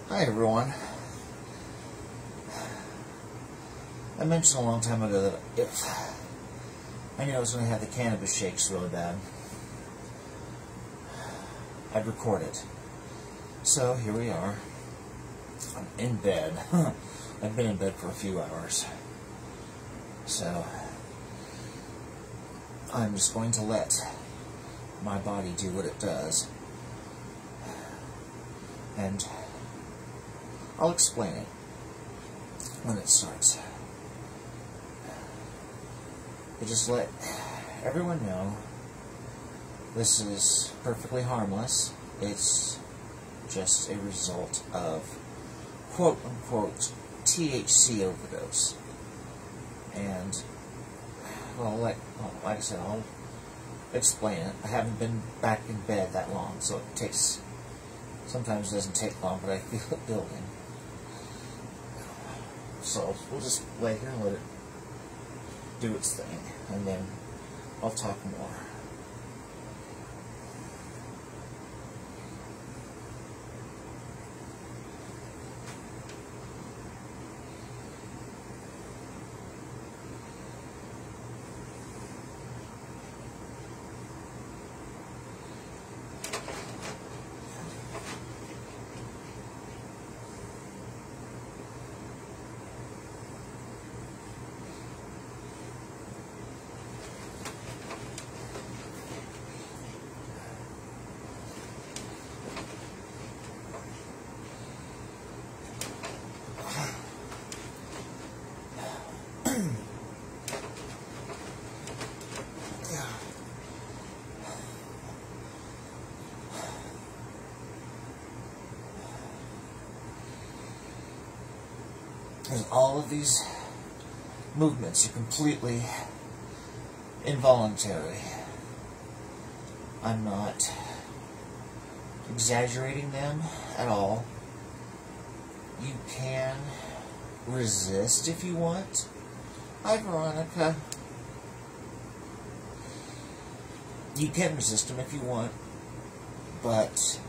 Hi everyone. I mentioned a long time ago that if I knew I was going to have the Cannabis Shakes really bad, I'd record it. So here we are. I'm in bed. I've been in bed for a few hours. So I'm just going to let my body do what it does. And I'll explain it when it starts. But just let everyone know this is perfectly harmless. It's just a result of quote-unquote THC overdose. And, well, like I said, I'll explain it. I haven't been back in bed that long, so it takes... Sometimes it doesn't take long, but I feel it building. So we'll just lay here and let it do its thing, and then I'll talk more. Because all of these movements are completely involuntary. I'm not exaggerating them at all. You can resist if you want. Hi, Veronica. You can resist them if you want, but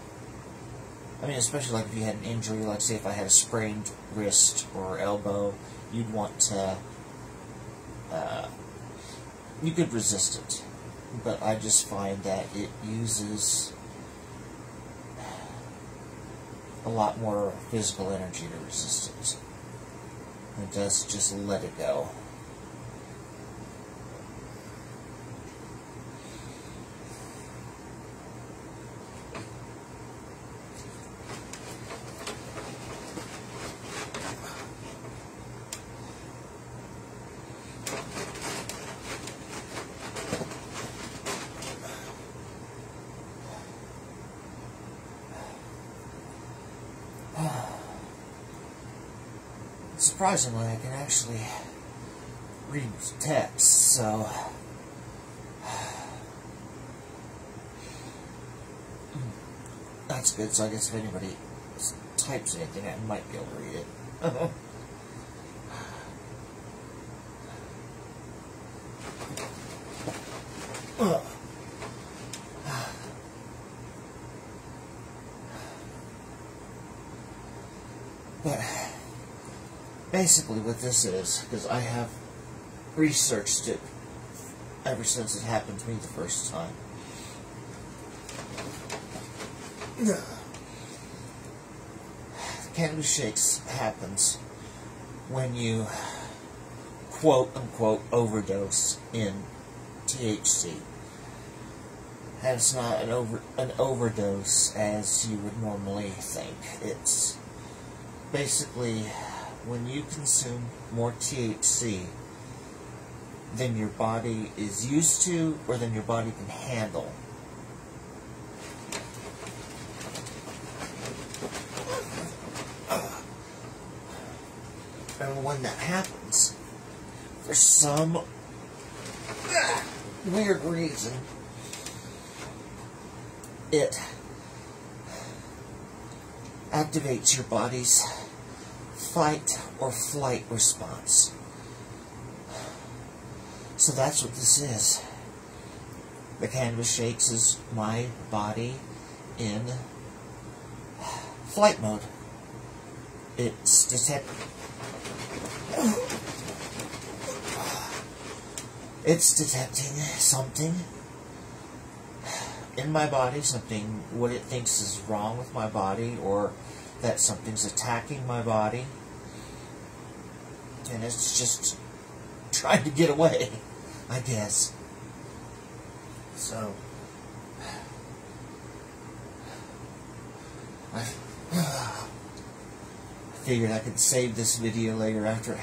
I mean, especially like if you had an injury, like say if I had a sprained wrist or elbow, you'd want to, you could resist it. But I just find that it uses a lot more physical energy to resist it. It does just let it go. Surprisingly, I can actually read text, so that's good. So I guess if anybody types anything, I might be able to read it. But basically what this is, because I have researched it ever since it happened to me the first time. The Cannabis Shakes happens when you quote-unquote overdose in THC. And it's not an overdose as you would normally think. It's basically when you consume more THC than your body is used to or than your body can handle. And when that happens, for some weird reason, it activates your body's fight or flight response. So that's what this is. The Cannabis Shakes is my body in flight mode. It's detecting something in my body, something, what it thinks is wrong with my body, or that something's attacking my body, and it's just trying to get away, I guess. So I figured I could save this video later after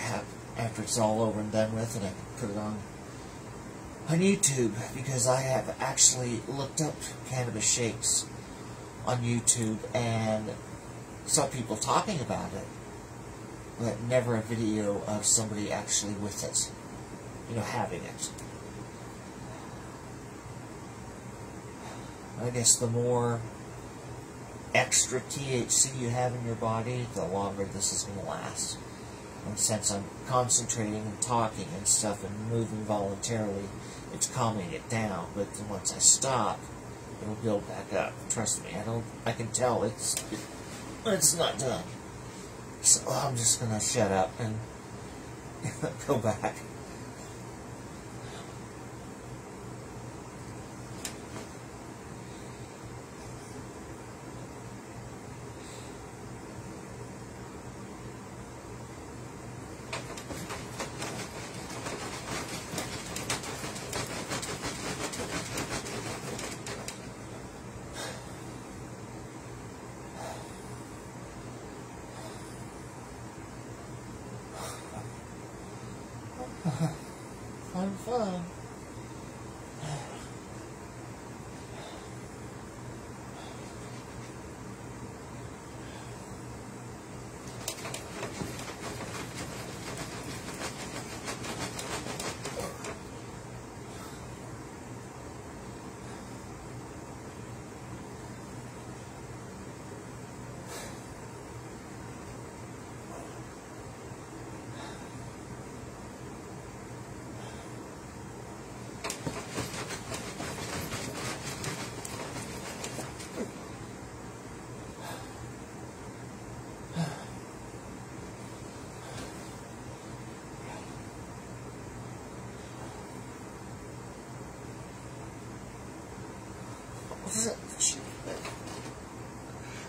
it's all over and done with, and I could put it on YouTube, because I have actually looked up Cannabis Shakes on YouTube and saw people talking about it, but never a video of somebody actually with it, having it. I guess the more extra THC you have in your body, the longer this is going to last. And since I'm concentrating and talking and stuff and moving voluntarily, it's calming it down. But then once I stop, it'll build back up. Trust me, I can tell it's not done. So I'm just gonna shut up and go back. Fun.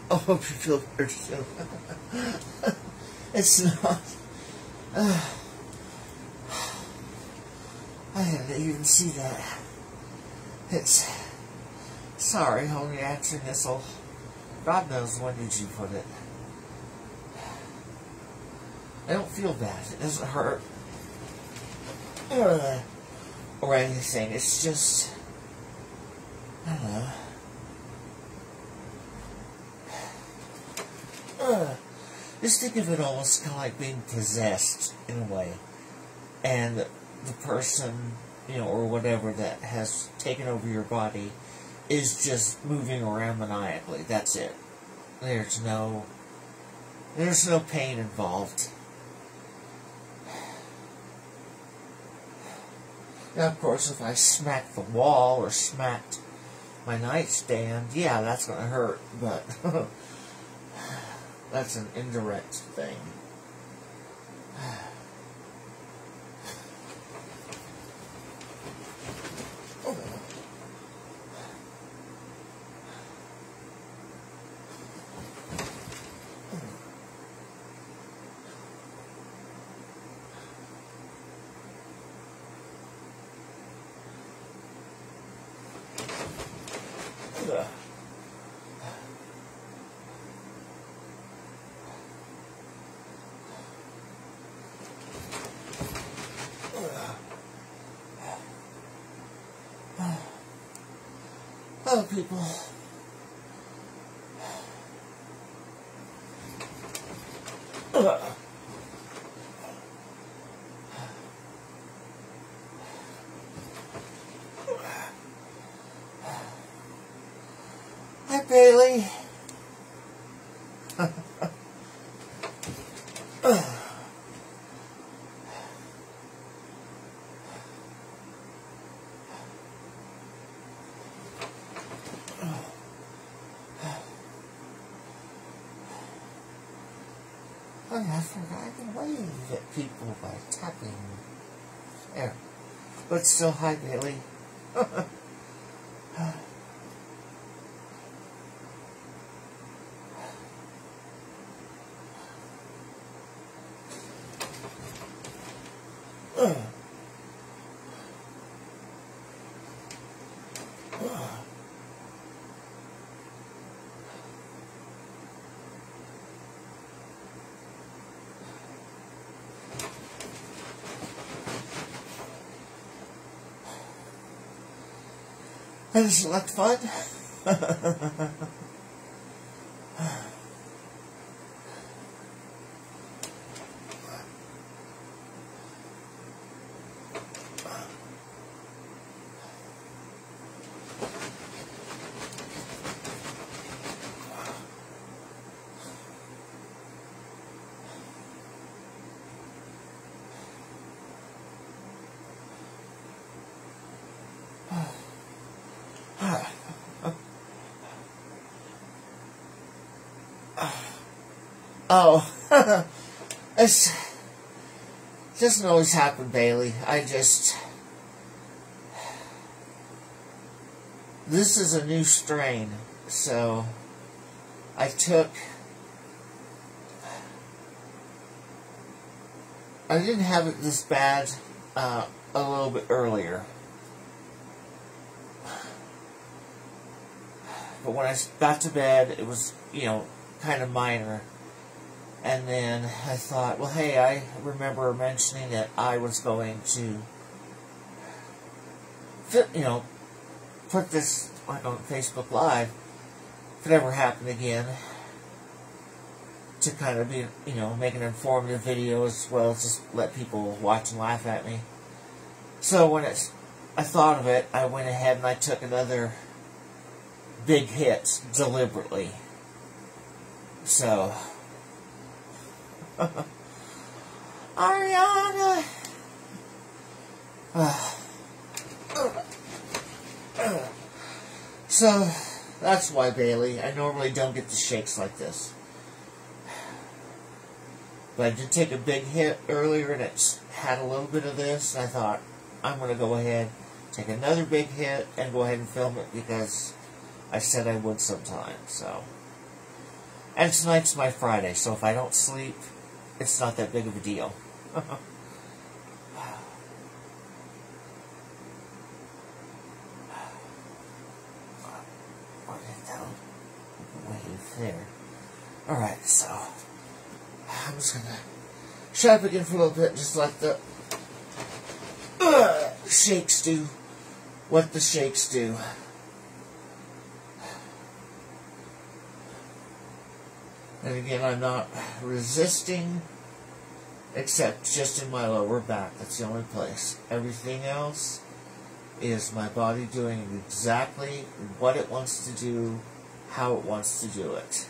I hope you feel better soon. It's not. I didn't even see that. It's. Sorry, only answering this will. God knows when did you put it. I don't feel bad. It doesn't hurt. Or anything. It's just. I don't know. Just think of it almost kind of like being possessed in a way. And the person, or whatever that has taken over your body is just moving around maniacally. That's it. There's no pain involved. Now, of course, if I smacked the wall or smacked my nightstand, yeah, that's going to hurt, but that's an indirect thing. Oh, people. Hi, Bailey. Oh yeah, I forgot I can wave at people by tapping. There. But still, hi Bailey. Is it like fun? Oh, it doesn't always happen, Bailey. This is a new strain, so I didn't have it this bad a little bit earlier. But when I got to bed, it was, kind of minor. And then I thought, well, hey, I remember mentioning that I was going to, put this on Facebook Live, if it ever happened again, to kind of be, make an informative video as well as just let people watch and laugh at me. So when I thought of it, I went ahead and I took another big hit deliberately. So, Ariana. So, that's why, Bailey, I normally don't get the shakes like this. But I did take a big hit earlier, and it had a little bit of this, and I thought, I'm going to go ahead, take another big hit, and go ahead and film it, because I said I would sometime, so. And tonight's my Friday, so if I don't sleep, it's not that big of a deal. Wave there. Alright, so I'm just gonna shut up again for a little bit, just like the shakes do what the shakes do. And again, I'm not resisting, except just in my lower back. That's the only place. Everything else is my body doing exactly what it wants to do, how it wants to do it.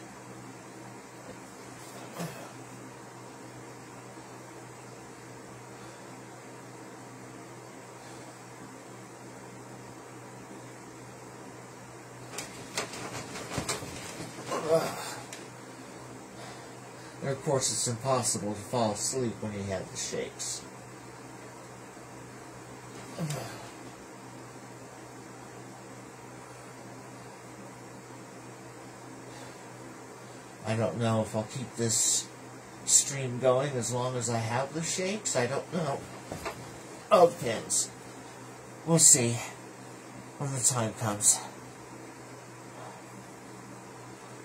And of course, it's impossible to fall asleep when you have the shakes. I don't know if I'll keep this stream going as long as I have the shakes. I don't know. Oh, depends. We'll see when the time comes.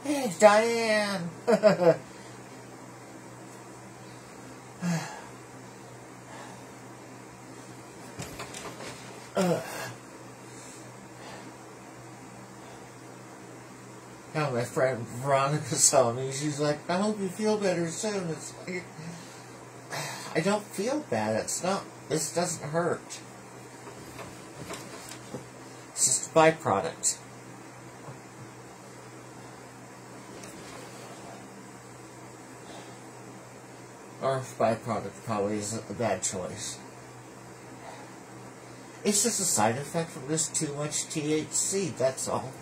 Hey, Diane! Now my friend Veronica saw me. She's like, I hope you feel better soon. It's like, I don't feel bad. It's not. This doesn't hurt. It's just a byproduct. Or byproduct probably isn't a bad choice. It's just a side effect from this too much THC, that's all.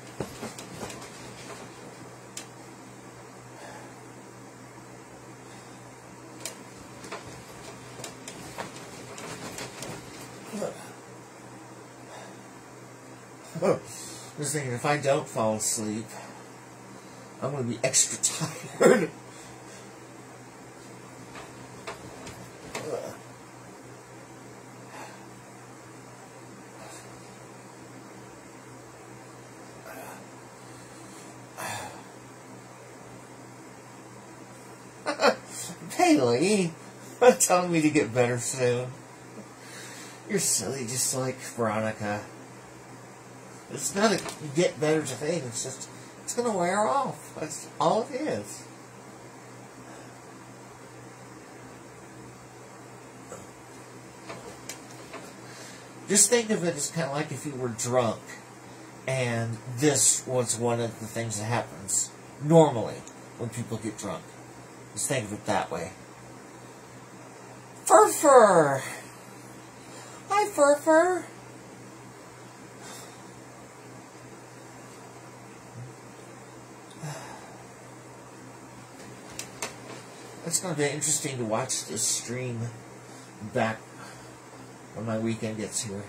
Just thinking, if I don't fall asleep, I'm going to be extra tired. Haley, you're telling me to get better soon. You're silly, just like Veronica. It's not a get better thing. It's just, it's going to wear off. That's all it is. Just think of it as kind of like if you were drunk, and this was one of the things that happens normally when people get drunk. Just think of it that way. Fur. Hi, Fur. It's going to be interesting to watch this stream back when my weekend gets here.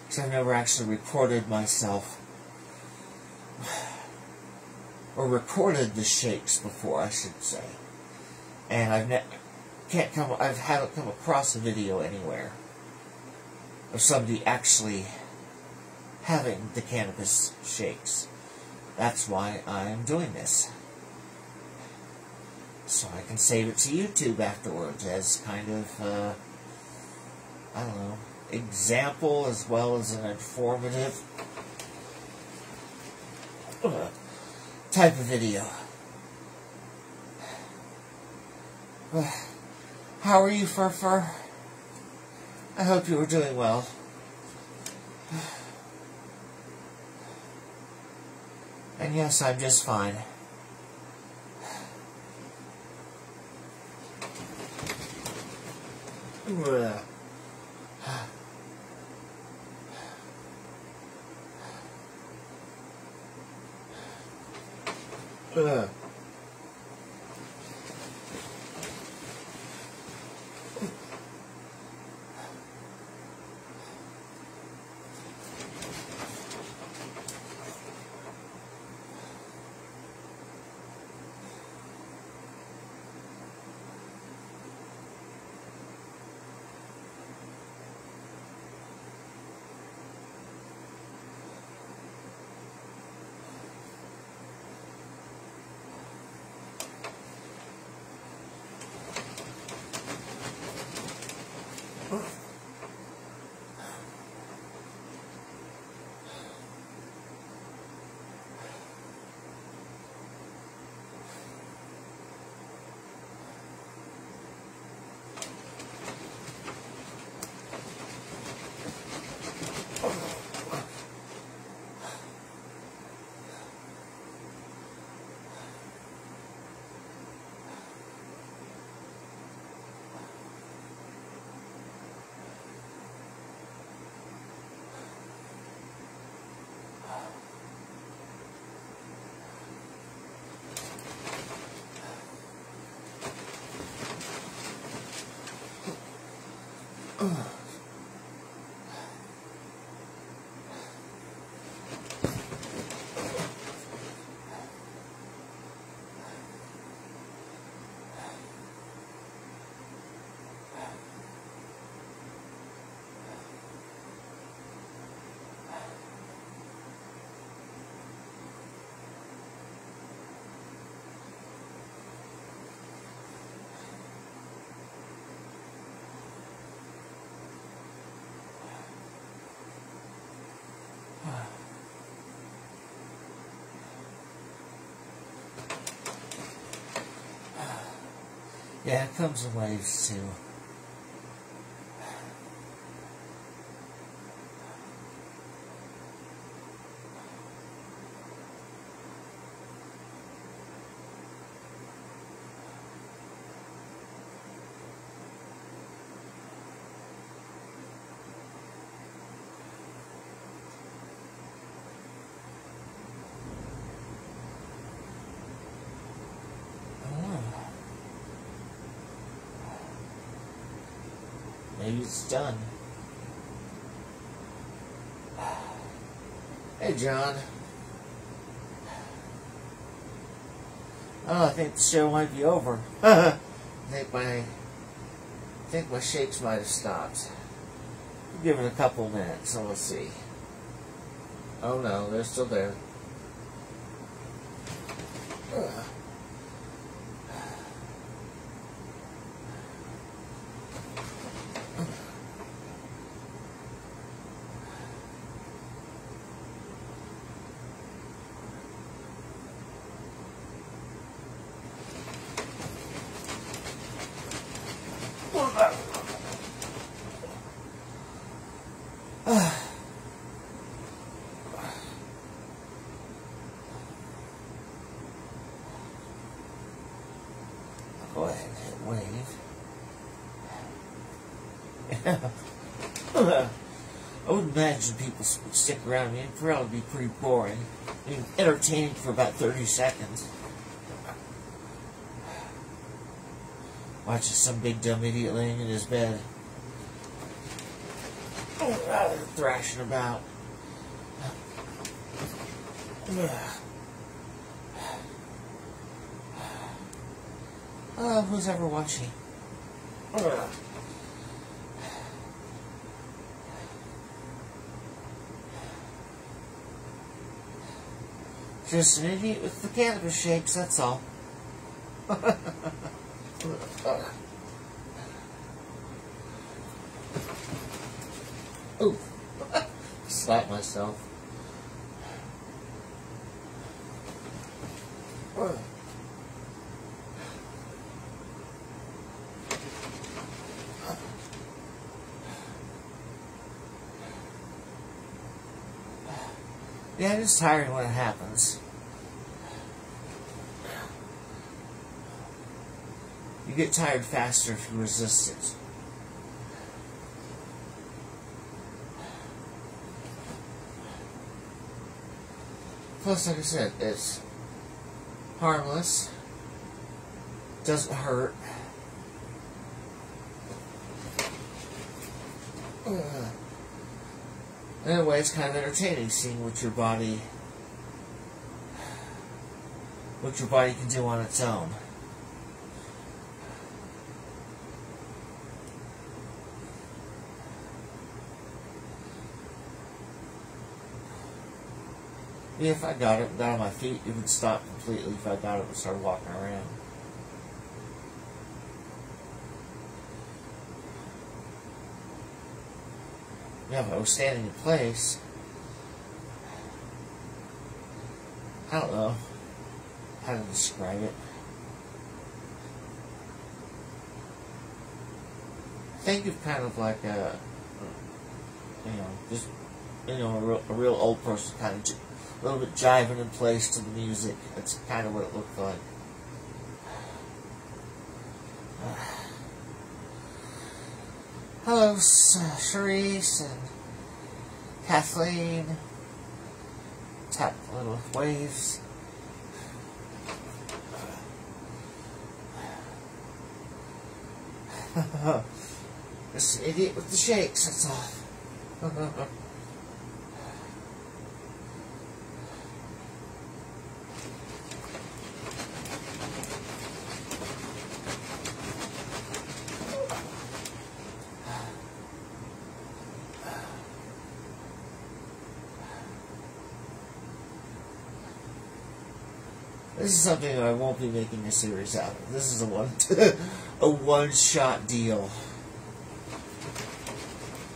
Because I've never actually recorded myself, or recorded the shakes before, I should say. And I haven't come across a video anywhere of somebody actually having the cannabis shakes. That's why I'm doing this. So I can save it to YouTube afterwards as kind of, I don't know, example as well as an informative type of video. How are you, Fur? I hope you were doing well. And yes, I'm just fine. Yeah, it comes in waves too. Maybe it's done. Hey, John. Oh, I think the show might be over. I think my shakes might have stopped. Give it a couple minutes, and we'll see. Oh no, they're still there. Go ahead and hit wave. I would imagine people would stick around. I mean, it'd probably be pretty boring. I mean, entertaining for about 30 seconds. Watching some big dumb idiot laying in his bed. Thrashing about. Who's ever watching? Just an idiot with the cannabis shakes, that's all. Ooh. Slap myself. Yeah, it's tiring when it happens. You get tired faster if you resist it. Plus, like I said, it's harmless, doesn't hurt. In a way, it's kind of entertaining seeing what your body can do on its own. Yeah, if I got it down on my feet, it would stop completely if I got it and started walking around. Yeah, if I was standing in place, I don't know how to describe it. Think of kind of like a, just, a real old person kind of a little bit jiving in place to the music. That's kind of what it looked like. Hello, Charisse and Kathleen. Tap little waves. Just an idiot with the shakes, that's all. This is something I won't be making a series out of. This is a one-shot deal.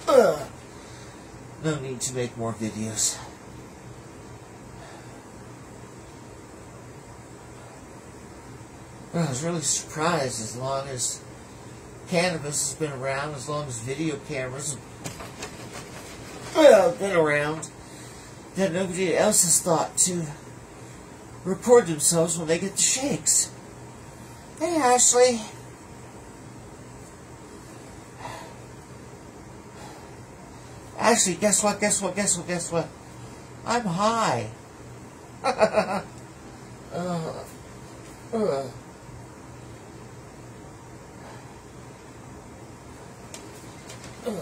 No need to make more videos. Well, I was really surprised, as long as cannabis has been around, as long as video cameras have been around, that nobody else has thought to record themselves when they get the shakes. Hey, Ashley. Ashley, guess what? I'm high. But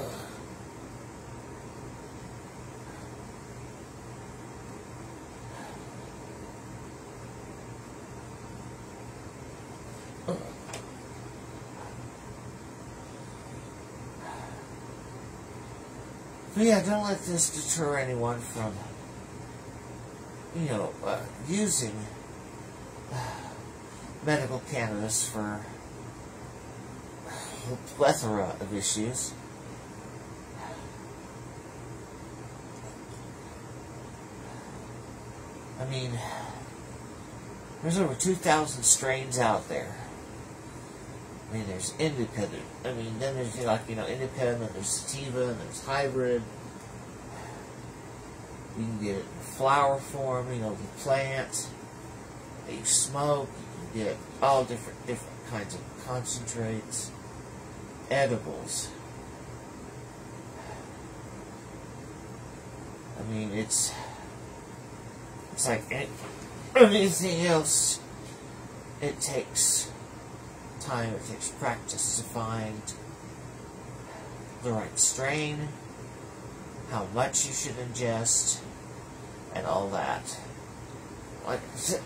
yeah, don't let this deter anyone from, using medical cannabis for a plethora of issues. I mean, there's over 2,000 strains out there. I mean, there's independent. I mean, then there's, independent, there's sativa, and there's hybrid. You can get it in flower form, the plant that you smoke. You can get all different kinds of concentrates, edibles. I mean, it's like anything else. It takes time, it takes practice to find the right strain, how much you should ingest, and all that. Like I said,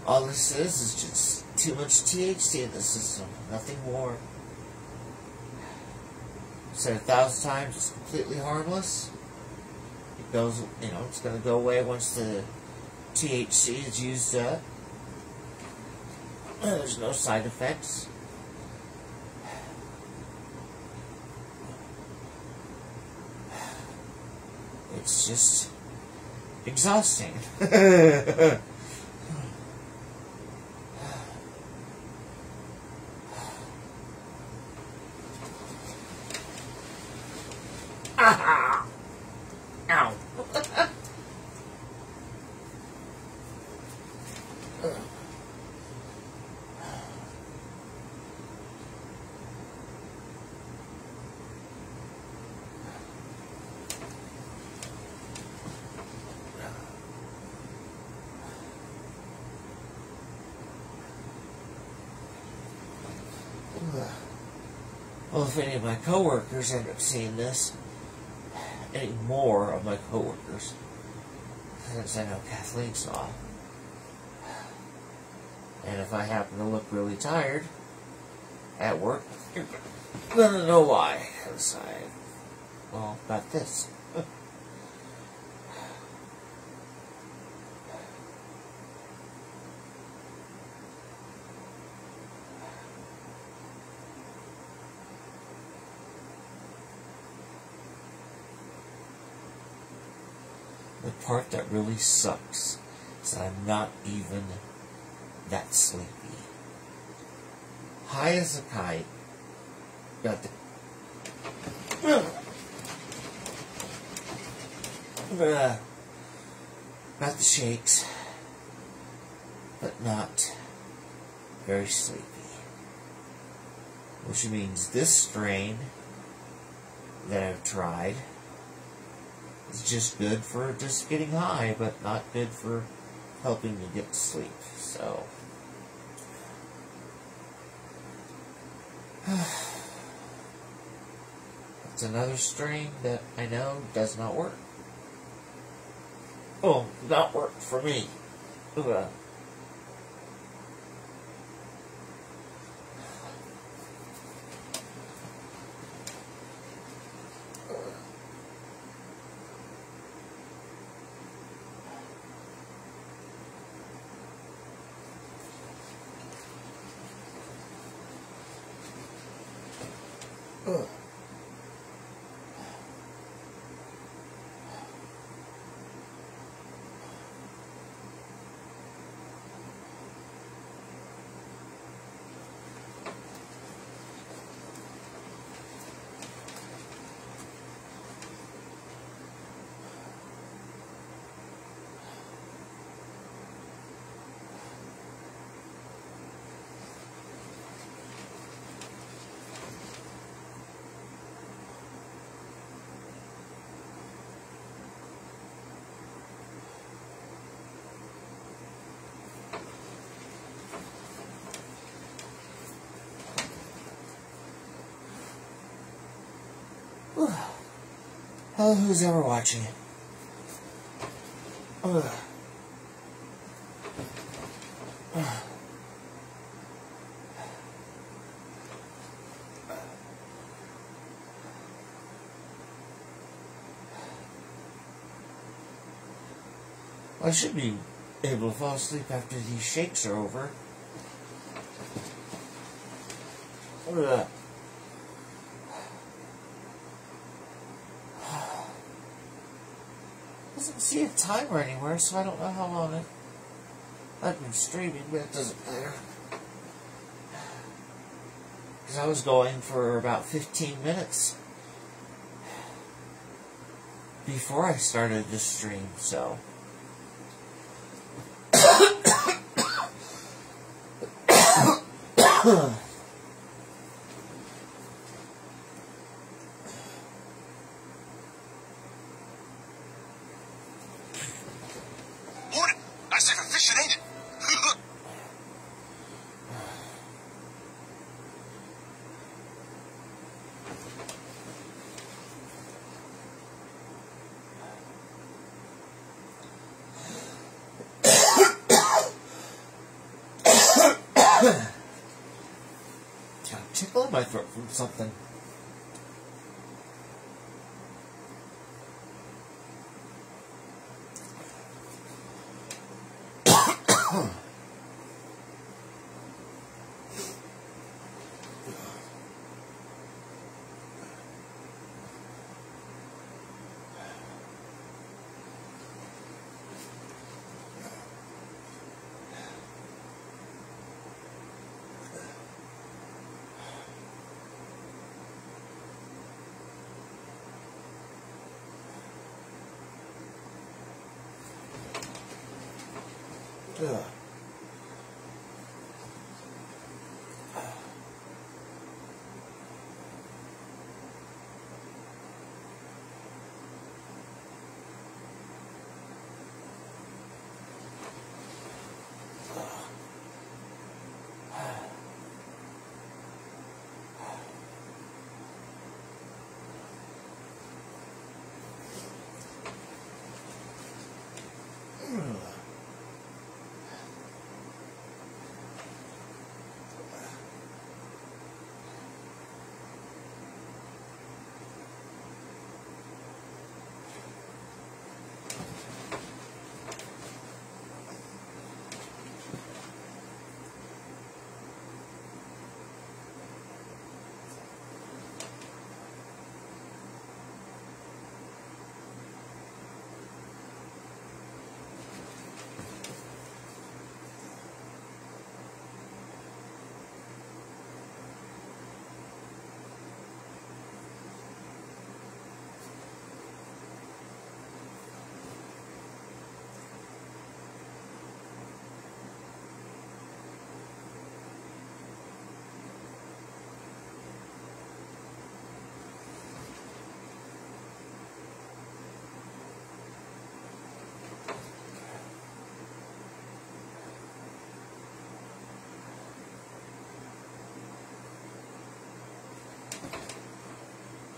all this is just too much THC in the system, nothing more. Said 1,000 times, it's completely harmless. It goes, it's going to go away once the THC is used up. There's no side effects. It's just exhausting. Ow. Well, if any of my coworkers end up seeing this, any more of my coworkers, since I know Kathleen saw, and if I happen to look really tired at work, you're gonna know why. Because got this. The part that really sucks is that I'm not even that sleepy. High as a kite. Got the shakes, but not very sleepy. Which means this strain that I've tried is just good for just getting high, but not good for helping you get to sleep. So, it's another strain that I know does not work. Oh, not work for me. Hello, who's ever watching? I should be able to fall asleep after these shakes are over. Doesn't see a timer anywhere, so I don't know how long I've been streaming, but it doesn't matter. Because I was going for about 15 minutes before I started this stream, so... Nice like a fish, it ain't it? Got a tickle in my throat from something. Ugh.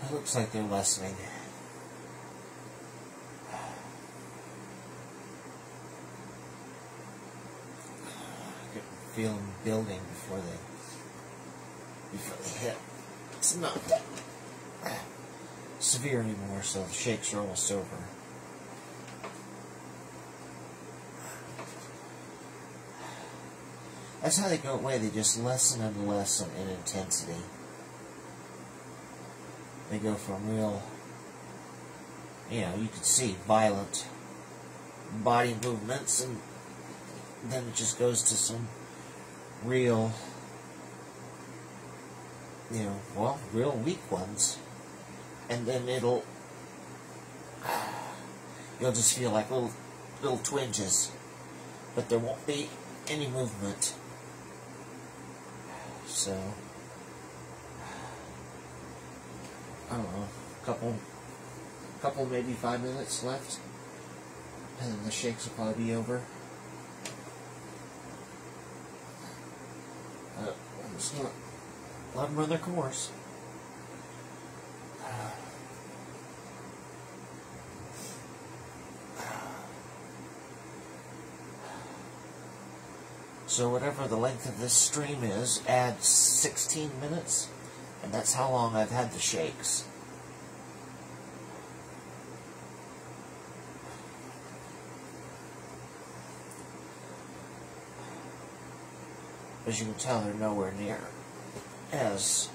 It looks like they're lessening. I can feel them building before they hit. It's not severe anymore, so the shakes are almost over. That's how they go away. They just lessen and lessen in intensity. They go from real, you could see violent body movements, and then it just goes to some real, real weak ones. And then you'll just feel like little twinges, but there won't be any movement. So, I don't know, couple maybe 5 minutes left, and then the shakes will probably be over. I'm just gonna let them run their course. So whatever the length of this stream is, add 16 minutes, and that's how long I've had the shakes. As you can tell, they're nowhere near as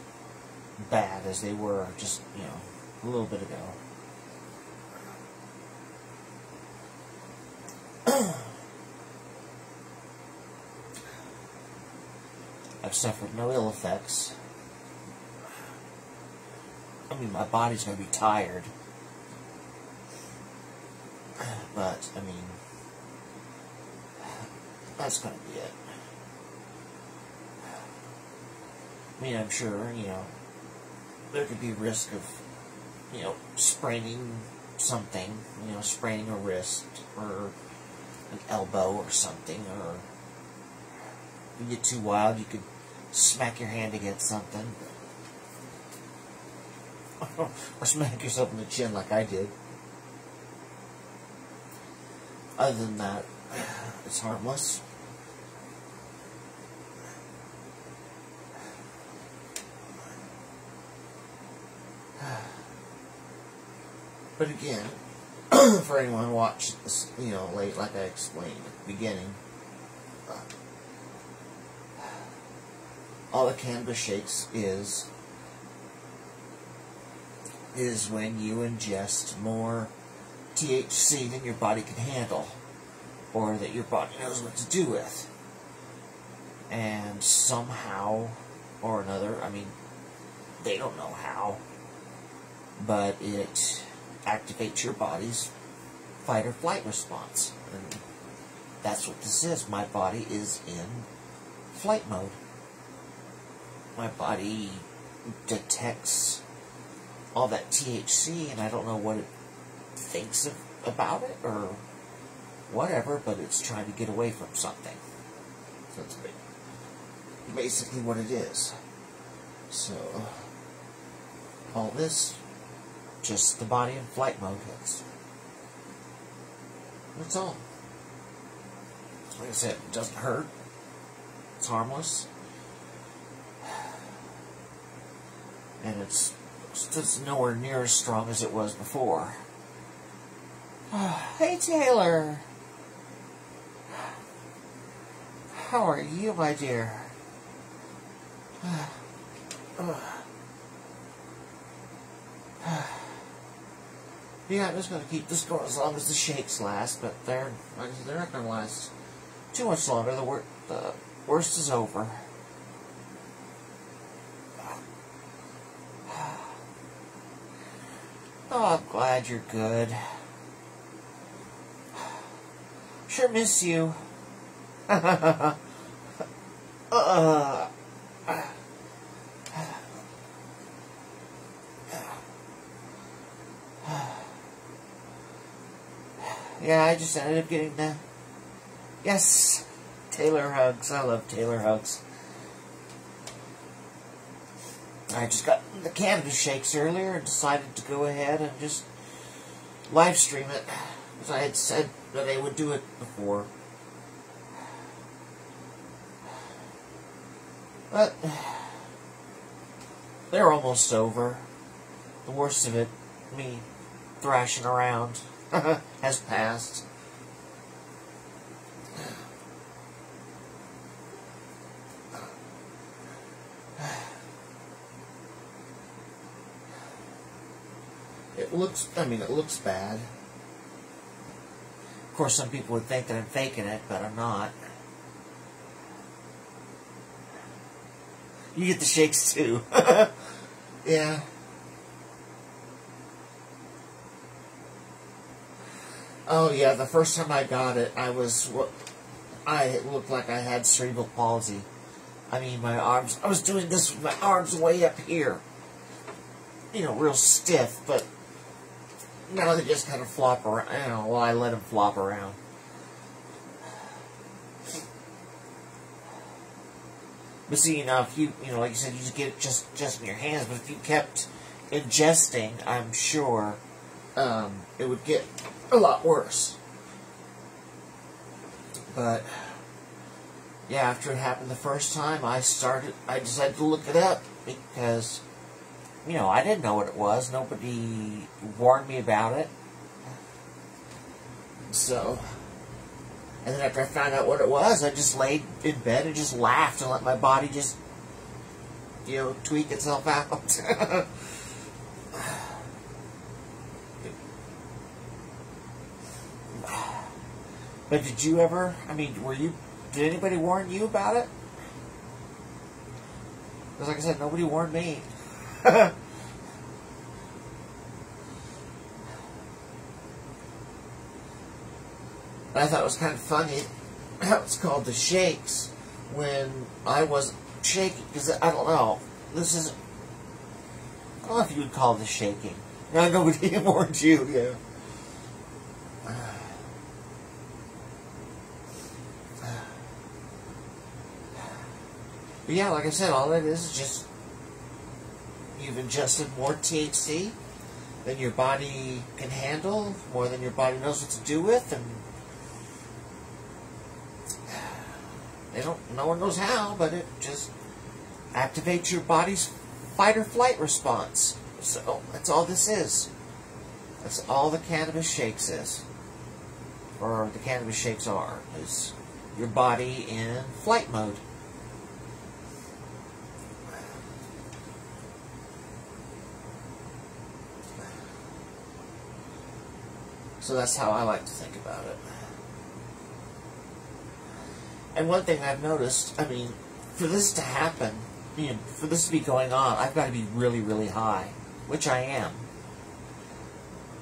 bad as they were just, a little bit ago. I've suffered no ill effects. I mean, my body's going to be tired. But, I mean, that's going to be it. I mean, I'm sure, there could be risk of, spraining something, spraining a wrist or an elbow or something, or if you get too wild, you could smack your hand against something, or smack yourself in the chin like I did. Other than that, it's harmless. But again, for anyone who watched this, late, like I explained at the beginning, all the Cannabis Shakes is when you ingest more THC than your body can handle, or that your body knows what to do with. And somehow or another, I mean, they don't know how, but it activates your body's fight or flight response. And that's what this is. My body is in flight mode. My body detects all that THC, and I don't know what it thinks about it or whatever, but it's trying to get away from something. So that's basically what it is. So, all this, just the body in flight mode. That's all. Like I said, it doesn't hurt. It's harmless. And it's nowhere near as strong as it was before. Hey, Taylor. How are you, my dear? Yeah, I'm just going to keep this going as long as the shakes last, but they're not going to last too much longer. The worst is over. Oh, I'm glad you're good. Sure miss you. Yeah, I just ended up getting the... Yes, Taylor hugs. I love Taylor hugs. I just got the Cannabis Shakes earlier and decided to go ahead and just live stream it, because I had said that I would do it before. But they're almost over. The worst of it, me thrashing around, has passed. It looks bad. Of course, some people would think that I'm faking it, but I'm not. You get the shakes too. Yeah. Oh yeah, the first time I got it, it looked like I had cerebral palsy. I mean, my arms, I was doing this with my arms way up here. Real stiff, but now they just kind of flop around. I let them flop around. But see, if you, like you said, you just get it just in your hands. But if you kept ingesting, I'm sure it would get a lot worse. But yeah, after it happened the first time, I decided to look it up because, you know, I didn't know what it was. Nobody warned me about it. So, and then after I found out what it was, I just laid in bed and just laughed and let my body just, you know, tweak itself out. But did you ever, I mean, did anybody warn you about it? Because like I said, nobody warned me. And I thought it was kind of funny how it's called the shakes when I wasn't shaking, because I don't know, I don't know if you would call this shaking. No, nobody warned you, yeah. But yeah, like I said, all that is just you've ingested more THC than your body can handle, more than your body knows what to do with, and no one knows how, but it just activates your body's fight or flight response. So that's all this is. That's all the Cannabis Shakes is. Or the Cannabis Shakes are. Is your body in flight mode. So that's how I like to think about it. And one thing I've noticed, I mean, for this to happen, you know, for this to be going on, I've got to be really, really high, which I am.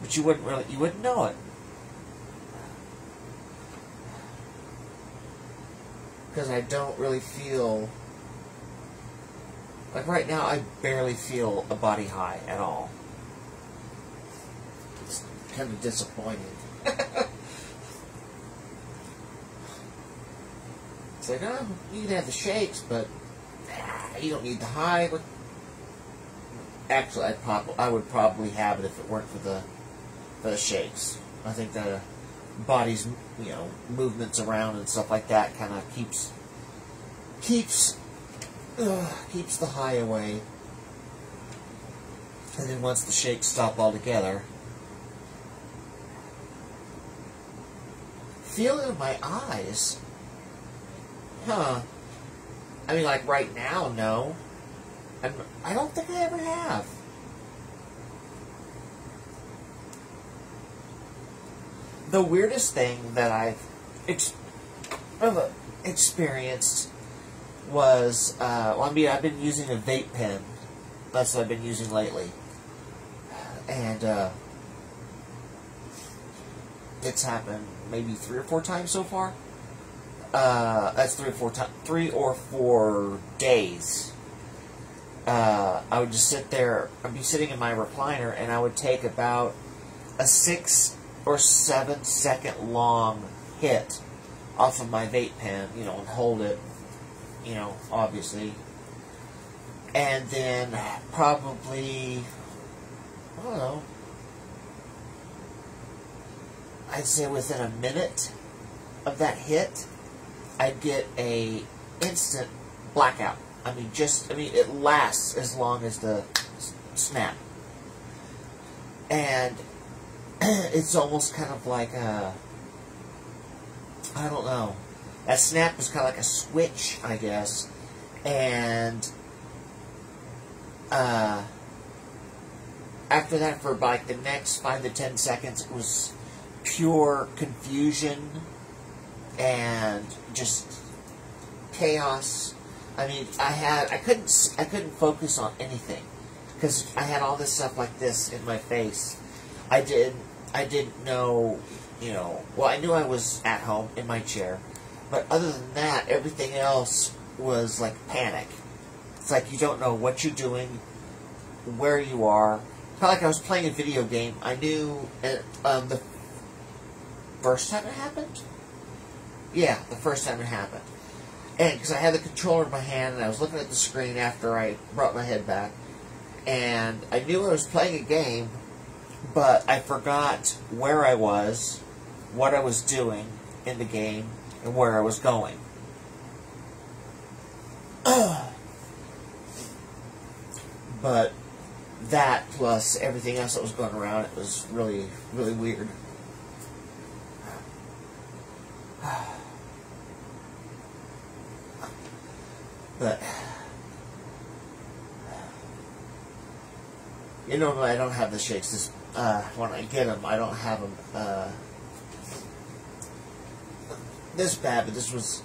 But you wouldn't know it. Because I don't really feel, like right now, I barely feel a body high at all. It's kind of disappointing. It's like, oh, you can have the shakes, but you don't need the high. Actually, I would probably have it if it weren't for the shakes. I think the body's, you know, movements around and stuff like that kind of keeps the high away. And then once the shakes stop altogether, feel it in my eyes. Huh. I mean, like right now, no. I don't think I ever have. The weirdest thing that I've experienced was, I've been using a vape pen. That's what I've been using lately. And, it's happened maybe 3 or 4 times so far. That's 3 or 4 days. I would just sit there, I'd be sitting in my recliner, and I would take about a 6 or 7 second long hit off of my vape pen, you know, and hold it, you know, obviously. And then probably, I don't know, I'd say within a minute of that hit, I'd get a instant blackout. I mean, it lasts as long as the snap. And it's almost kind of like a, I don't know. That snap is kind of like a switch, I guess. And after that, for like the next 5 to 10 seconds, it was pure confusion and just chaos. I mean, I couldn't focus on anything because I had all this stuff like this in my face. I didn't know, you know. Well, I knew I was at home in my chair, but other than that, everything else was like panic. It's like you don't know what you're doing, where you are. Kind of like I was playing a video game. I knew the first time it happened. Yeah, the first time it happened. And because I had the controller in my hand and I was looking at the screen after I brought my head back, and I knew I was playing a game, but I forgot where I was, what I was doing in the game, and where I was going. But that plus everything else that was going around, it was really, really weird. But you know, I don't have the shakes. This, when I get them, I don't have them this bad, but this was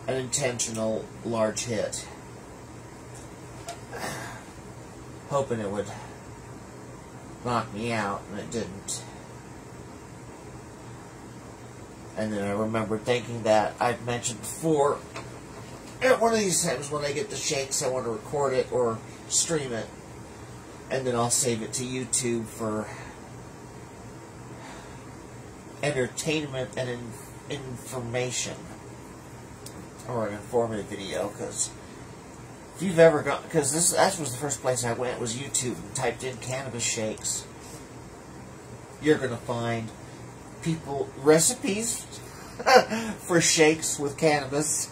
an intentional large hit. Hoping it would knock me out, and it didn't. And then I remember thinking that I'd mentioned before, at one of these times when I get the shakes, I want to record it or stream it, and then I'll save it to YouTube for entertainment and information, or an informative video, because if you've ever gone, because that was the first place I went, was YouTube, and typed in Cannabis Shakes, you're going to find recipes for shakes with cannabis,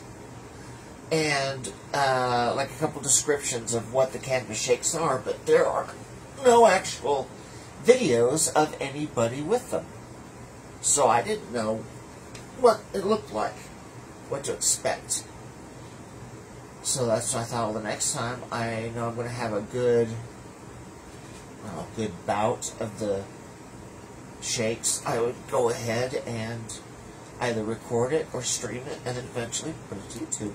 and like a couple descriptions of what the cannabis shakes are, but there are no actual videos of anybody with them. So I didn't know what it looked like, what to expect. So that's what I thought, well, the next time I know I'm going to have a good bout of the shakes, I would go ahead and either record it or stream it and then eventually put it to YouTube.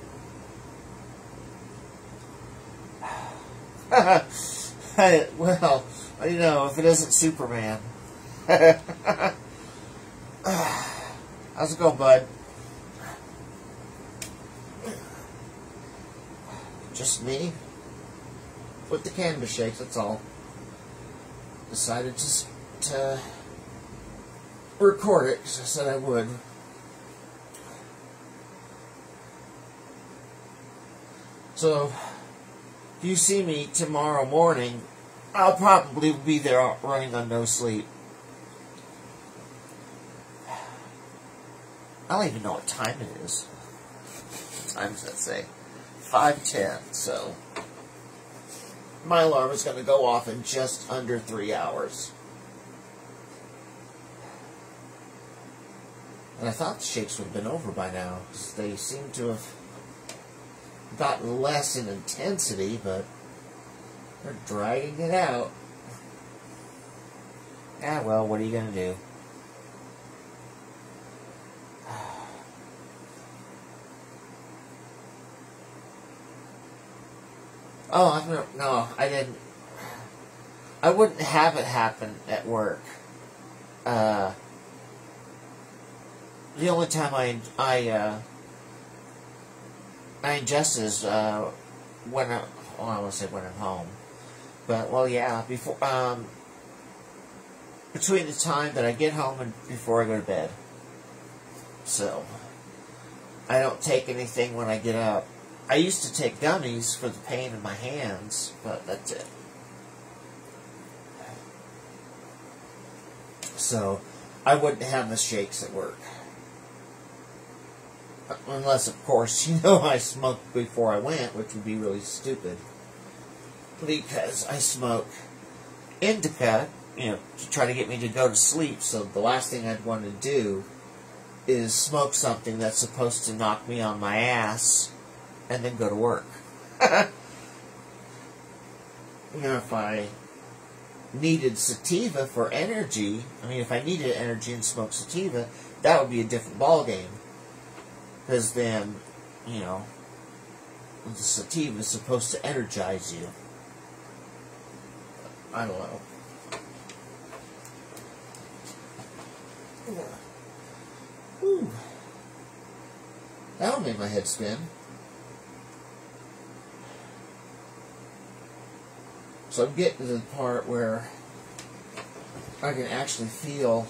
Well, you know, if it isn't Superman. How's it going, bud? Just me with the cannabis shakes, that's all. Decided just to record it because I said I would. So, if you see me tomorrow morning, I'll probably be there running on no sleep. I don't even know what time it is. What time does that say? 5:10, so my alarm is going to go off in just under 3 hours. And I thought the shakes would have been over by now, because they seem to have gotten less in intensity, but they're dragging it out. Ah, well, what are you going to do? Oh, no, I didn't. I wouldn't have it happen at work. The only time I ingest is when I want to say when I'm home, but well, yeah, before between the time that I get home and before I go to bed. So I don't take anything when I get up. I used to take gummies for the pain in my hands, but that's it. So, I wouldn't have the shakes at work. Unless, of course, you know, I smoked before I went, which would be really stupid. Because I smoke indica, you know, to try to get me to go to sleep, so the last thing I'd want to do is smoke something that's supposed to knock me on my ass and then go to work. You know, if I needed sativa for energy, if I needed energy and smoked sativa, that would be a different ballgame. Because then, you know, the sativa is supposed to energize you. I don't know. Whew. That'll make my head spin. So I'm getting to the part where I can actually feel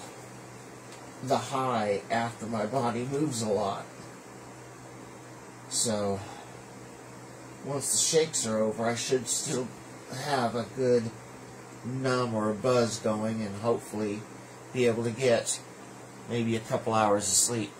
the high after my body moves a lot. So once the shakes are over, I should still have a good numb or a buzz going and hopefully be able to get maybe a couple hours of sleep.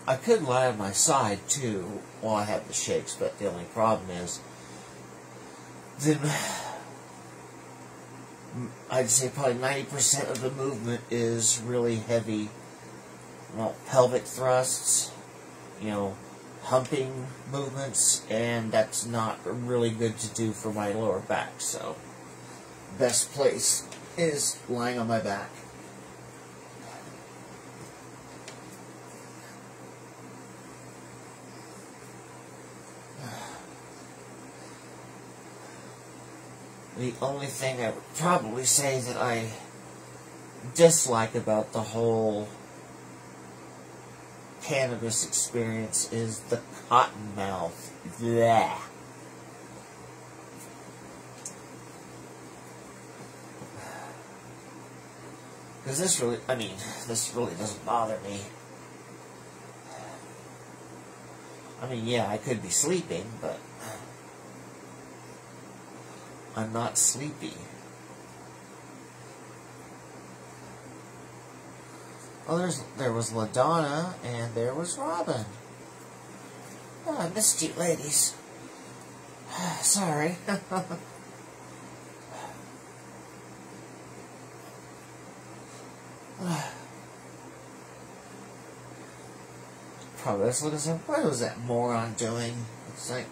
I could lie on my side too while I have the shakes, but the only problem is then I'd say probably 90% of the movement is really heavy, well, pelvic thrusts, humping movements, and that's not really good to do for my lower back. So, best place is lying on my back. The only thing I would probably say that I dislike about the whole cannabis experience is the cotton mouth. Blah. Because this really doesn't bother me. Yeah, I could be sleeping, but I'm not sleepy. Oh, there was LaDonna, and there was Robin. Oh, I missed you ladies. Sorry. Probably just looking at saying, what was that moron doing? It's like,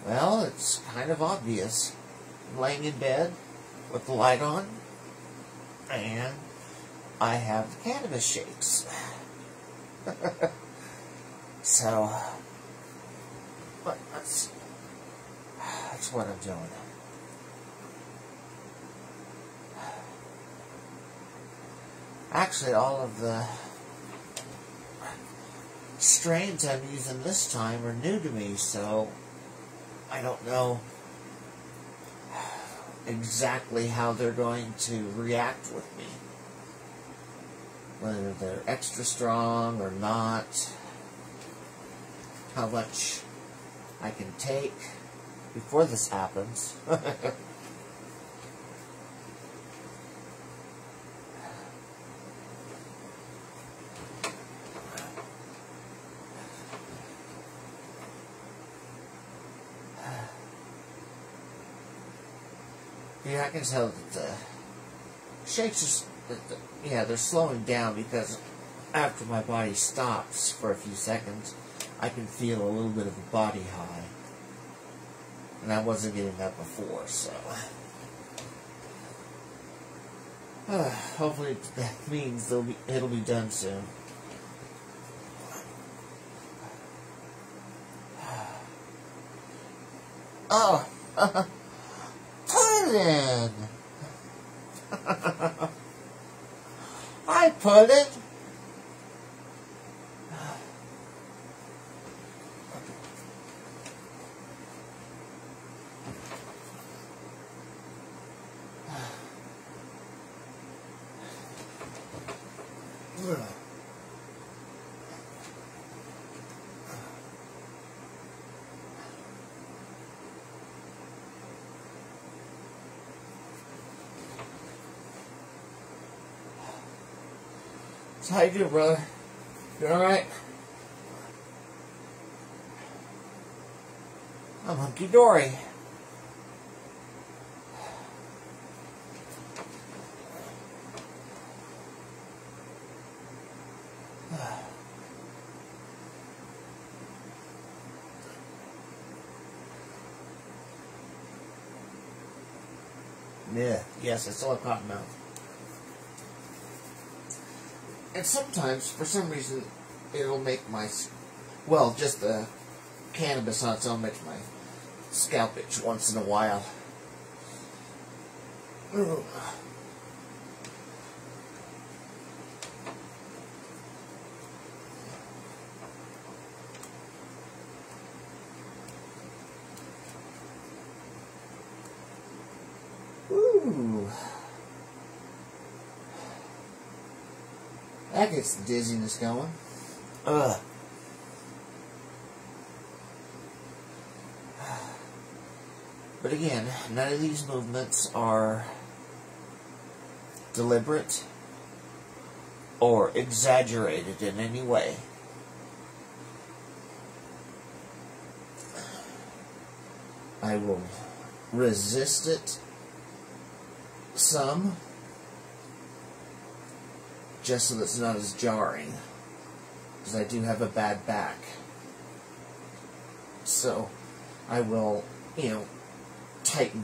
well, it's kind of obvious. I'm laying in bed with the light on, and I have the cannabis shakes. So, but that's what I'm doing. Actually, all of the strains I'm using this time are new to me, so I don't know exactly how they're going to react with me. Whether they're extra strong or not. How much I can take before this happens. Yeah, I can tell that the shakes are, they're slowing down because after my body stops for a few seconds, I can feel a little bit of a body high. And I wasn't getting that before, so. Hopefully that means it'll be done soon. Oh! Puddin'! Hi, Puddin'! So how you doing, brother? You alright? I'm hunky-dory. Yeah, yes, I still have cotton mouth. And sometimes, for some reason, it'll make just the cannabis on its own makes my scalp itch once in a while. Ugh. Ooh. That gets the dizziness going. Ugh. But again, none of these movements are deliberate or exaggerated in any way. I will resist it some, just so that it's not as jarring, because I do have a bad back. So I will, tighten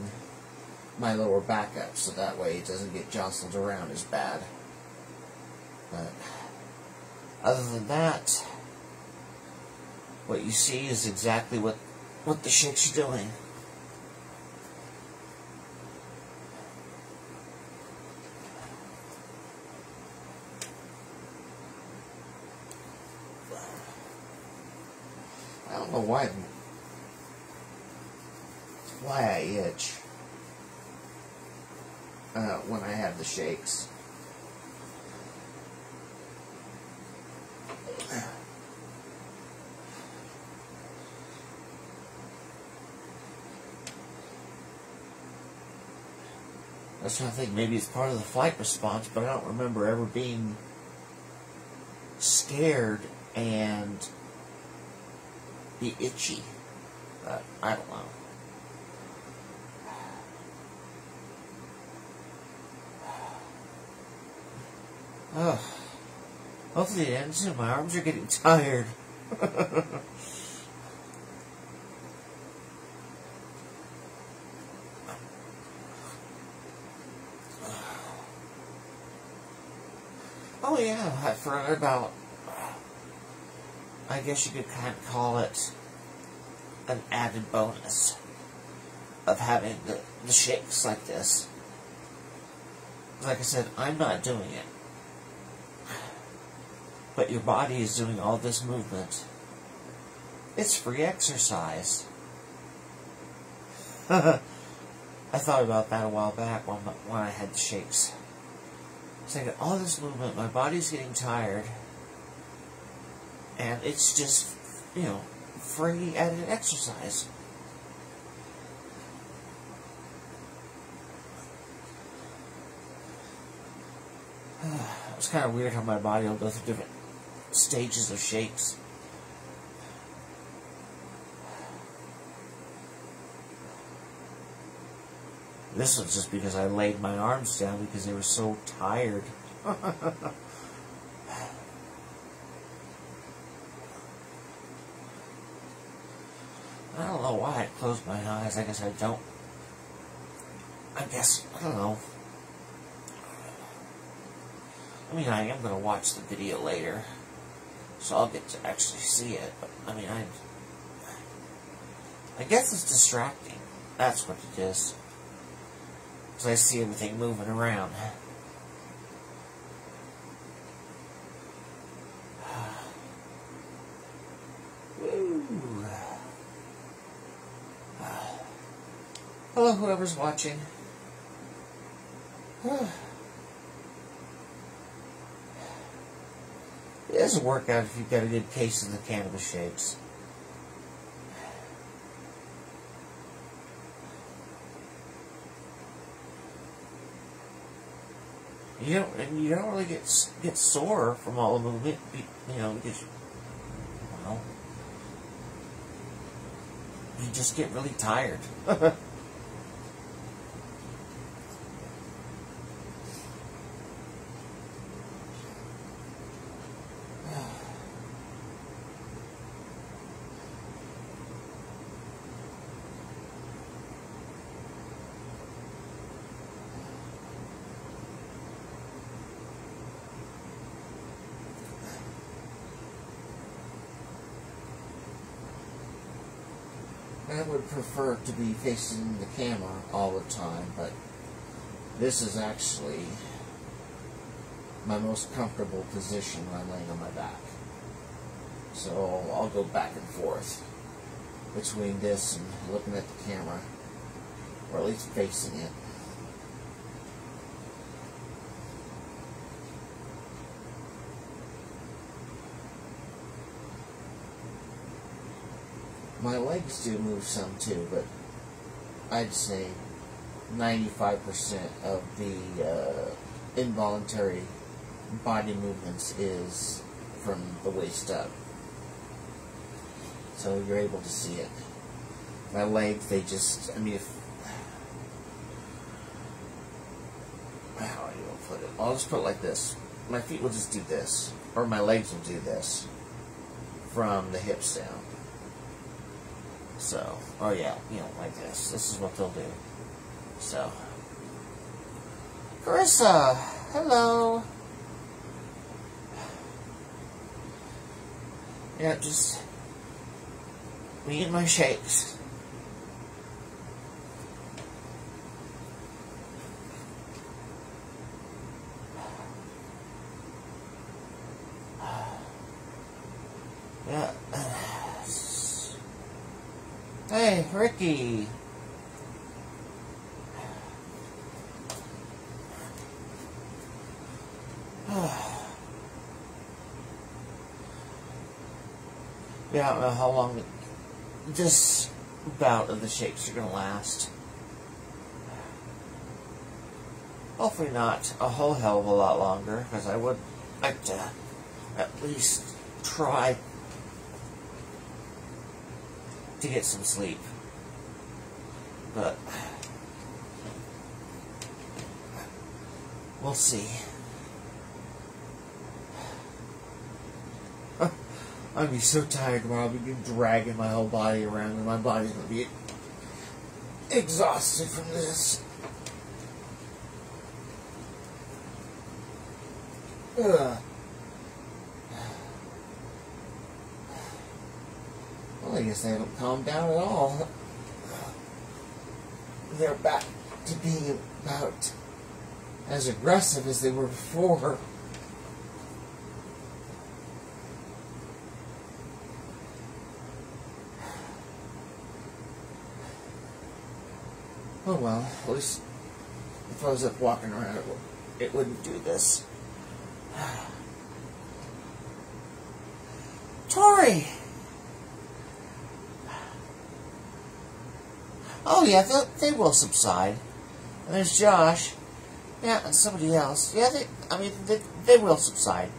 my lower back up so that way it doesn't get jostled around as bad. But other than that, what you see is exactly what the shakes are doing. I don't know why I itch when I have the shakes. I was trying to think, maybe it's part of the flight response, but I don't remember ever being scared and be itchy. But I don't know. Oh, hopefully it ends soon. My arms are getting tired. Oh yeah, I forgot about, I guess you could kind of call it an added bonus of having the shakes like this. Like I said, I'm not doing it. But your body is doing all this movement. It's free exercise. I thought about that a while back when I had the shakes. So I got all this movement, my body's getting tired, and it's just, free added exercise. It's kind of weird how my body will go through different stages of shakes. This was just because I laid my arms down because they were so tired. I don't know why I closed my eyes. I guess I don't. I don't know. I mean, I am going to watch the video later, so I'll get to actually see it. But, I guess it's distracting. That's what it is. Because I see everything moving around. Hello, whoever's watching. It doesn't work out if you've got a good case of the Cannabis Shakes. You don't really get sore from all the movement, because, you just get really tired. I would prefer to be facing the camera all the time, but this is actually my most comfortable position when I'm laying on my back. So I'll go back and forth between this and looking at the camera, or at least facing it. My legs do move some too, but I'd say 95% of the involuntary body movements is from the waist up. So you're able to see it. My legs, they just, I mean, if, how do you put it? I'll just put it like this. My feet will just do this, or my legs will do this from the hips down. So, oh yeah, you know, like this. This is what they'll do. So, Carissa, hello. Yeah, just me and my shakes. Yeah. Hey, Ricky. Yeah, I don't know how long this bout of the shakes are going to last. Hopefully not a whole hell of a lot longer, because I would like to at least try to get some sleep. But we'll see. I'll be so tired tomorrow. I'll be dragging my whole body around, and my body's going to be exhausted from this. Ugh. Well, I guess they haven't calmed down at all. They're back to being about as aggressive as they were before. Oh well, at least if I was up walking around, it wouldn't do this. Tori! Oh yeah, they will subside. And there's Josh. Yeah, and somebody else. Yeah, they will subside.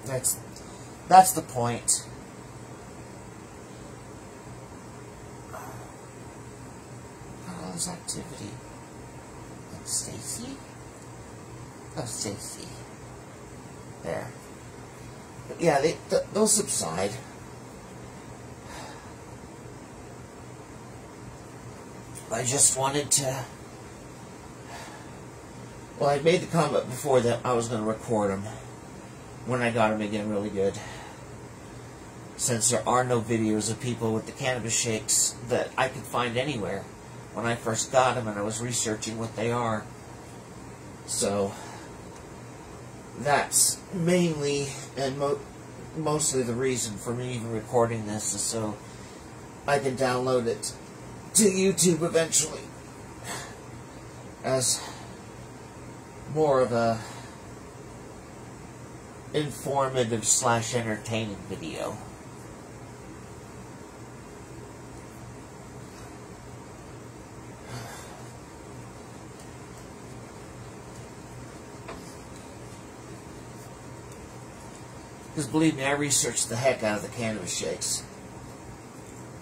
That's the point. All this activity. And Stacy? Oh, Stacy. There. But yeah, they'll subside. I just wanted to... Well, I made the comment before that I was going to record them when I got them again really good. Since there are no videos of people with the cannabis shakes that I could find anywhere when I first got them and I was researching what they are. So, that's mainly and mostly the reason for me even recording this is so I can download it to YouTube eventually as more of a informative / entertaining video. Because believe me, I researched the heck out of the cannabis shakes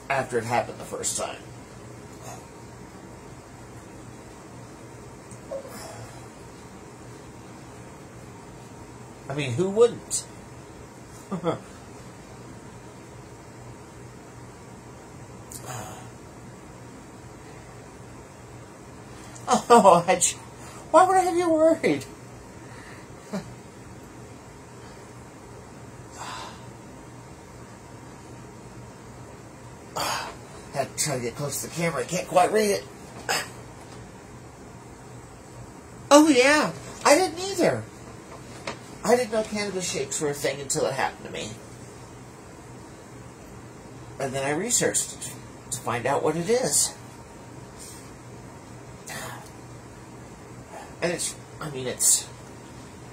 after it happened the first time. I mean, who wouldn't? Oh, why would I have you worried? I had to try to get close to the camera. I can't quite read it. Oh, yeah. I didn't either. I didn't know cannabis shakes were a thing until it happened to me. And then I researched it to find out what it is. And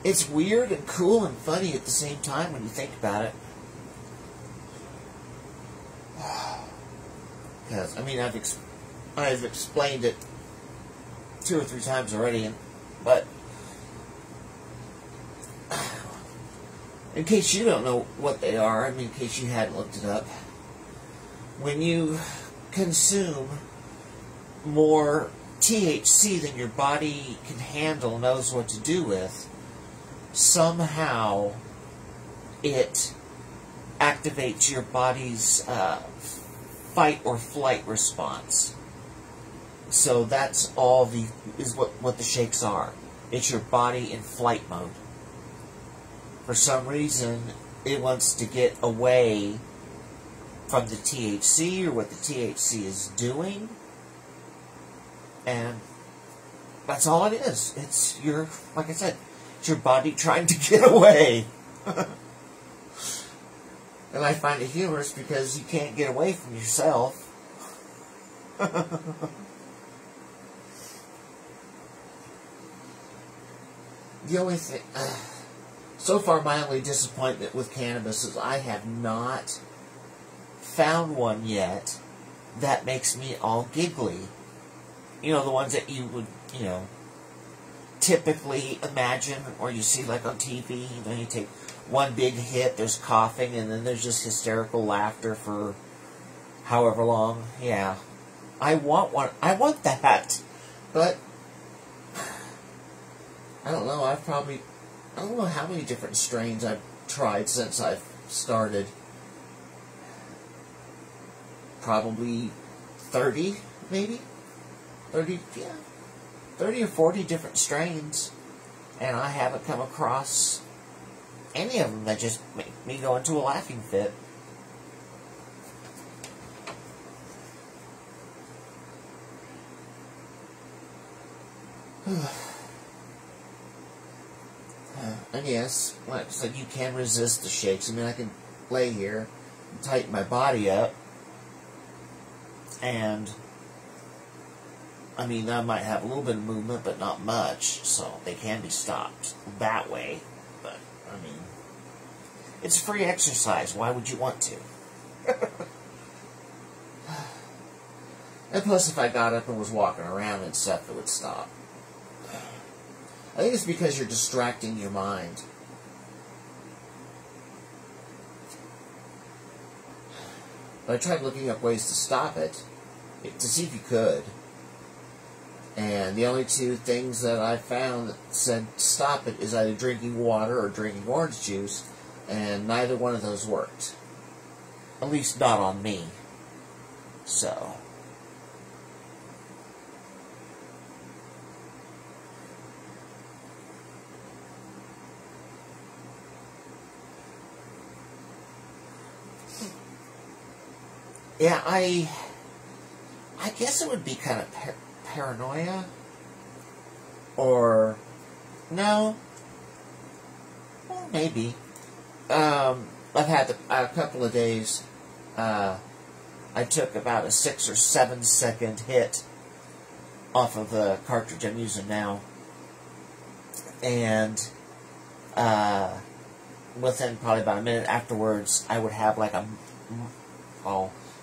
it's weird and cool and funny at the same time when you think about it. Because, I mean, I've explained it 2 or 3 times already, but in case you don't know what they are, I mean, in case you hadn't looked it up, when you consume more THC than your body can handle, knows what to do with, somehow it activates your body's fight or flight response. So that's all is what the shakes are. It's your body in flight mode. For some reason, it wants to get away from the THC or what the THC is doing. And that's all it is. It's your, like I said, it's your body trying to get away. And I find it humorous because you can't get away from yourself. The only thing, so far my only disappointment with cannabis is I have not found one yet that makes me all giggly. You know, the ones that you would, you know, typically imagine, or you see like on TV, you know, you take one big hit, there's coughing, and then there's just hysterical laughter for however long. Yeah. I want one. I want that. But I don't know. I don't know how many different strains I've tried since I've started. Probably 30, maybe? 30, yeah. 30 or 40 different strains. And I haven't come across any of them that just make me go into a laughing fit. And yes, like I said, you can resist the shakes. I mean, I can lay here and tighten my body up, and I mean, I might have a little bit of movement, but not much, so they can be stopped that way. But, I mean, it's free exercise. Why would you want to? And plus, if I got up and was walking around and stuff, it would stop. I think it's because you're distracting your mind. But I tried looking up ways to stop it, to see if you could. And the only two things that I found that said stop it is either drinking water or drinking orange juice, and neither one of those worked. At least not on me. So... yeah, I guess it would be kind of paranoia, or no, well, maybe. I've had a couple of days. I took about a 6 or 7 second hit off of the cartridge I'm using now, and within probably about a minute afterwards, I would have like